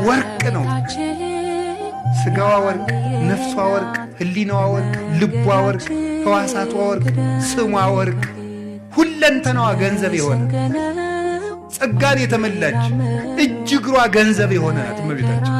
ወርቅ ነው። ስጋዋ ወርቅ፣ ነፍሷ ወርቅ፣ ህሊናዋ ወርቅ፣ ልቧ ወርቅ፣ ሕዋሳቷ ወርቅ፣ ስሟ ወርቅ፣ ሁለንተናዋ ገንዘብ የሆነ ጸጋን የተመላች እጅ እግሯ ገንዘብ የሆነ ናት እመቤታችን።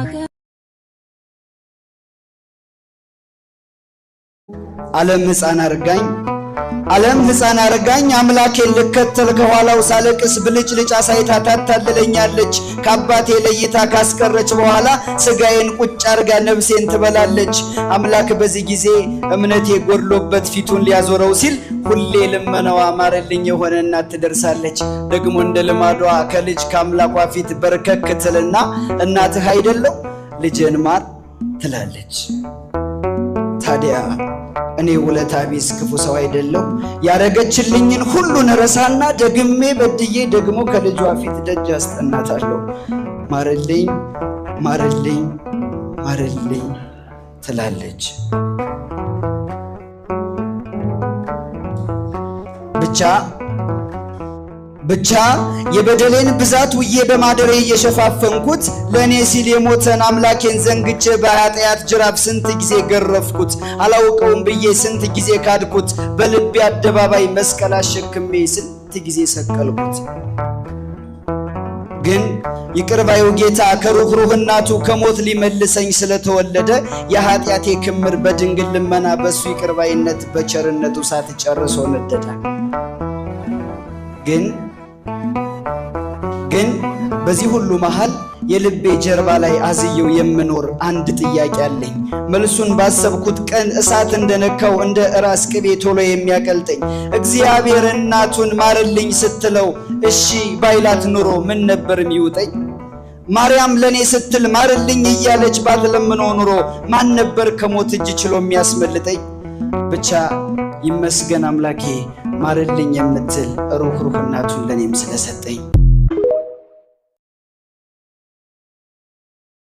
ዓለም ሕፃን አርጋኝ አምላኬን ልከተል ከኋላው ሳለቅስ ብልጭልጭ አሳይታ ታታልለኛለች። ከአባቴ ለይታ ካስቀረች በኋላ ስጋዬን ቁጭ አርጋ ነፍሴን ትበላለች። አምላክ በዚህ ጊዜ እምነቴ ጎድሎበት ፊቱን ሊያዞረው ሲል ሁሌ ልመናዋ ማረልኝ የሆነ እናት ትደርሳለች። ደግሞ እንደ ልማዷ ከልጅ ከአምላኳ ፊት በርከክ ትልና እናትህ አይደለው ልጄን ማር ትላለች። ታዲያ እኔ ውለታ ቢስ ክፉ ሰው አይደለው? ያረገችልኝን ሁሉን ረሳና ደግሜ በድዬ ደግሞ ከልጇ ፊት ደጅ አስጠናታለሁ። ማረልኝ ማረልኝ ማረልኝ ትላለች። ብቻ የበደሌን ብዛት ውዬ በማደሬ እየሸፋፈንኩት ለእኔ ሲል የሞተን አምላኬን ዘንግቼ በኃጢአት ጅራፍ ስንት ጊዜ ገረፍኩት። አላውቀውም ብዬ ስንት ጊዜ ካድኩት። በልቤ አደባባይ መስቀል አሸክሜ ስንት ጊዜ ሰቀልኩት። ግን ይቅርባዩ ጌታ ከሩህሩህ እናቱ ከሞት ሊመልሰኝ ስለተወለደ የኃጢአቴ ክምር በድንግል ልመና በሱ ይቅርባይነት በቸርነቱ ሳትጨርሶ ነደደ። ግን በዚህ ሁሉ መሃል የልቤ ጀርባ ላይ አዝየው የምኖር አንድ ጥያቄ አለኝ። መልሱን ባሰብኩት ቀን እሳት እንደነካው እንደ ራስ ቅቤ ቶሎ የሚያቀልጠኝ እግዚአብሔር እናቱን ማርልኝ ስትለው እሺ ባይላት ኑሮ ምን ነበር የሚውጠኝ? ማርያም ለኔ ስትል ማርልኝ እያለች ባትለምነው ኑሮ ማን ነበር ከሞት እጅ ችሎ የሚያስመልጠኝ? ብቻ ይመስገን አምላኬ ማርልኝ የምትል ሩህሩህ እናቱን ለኔም ስለሰጠኝ።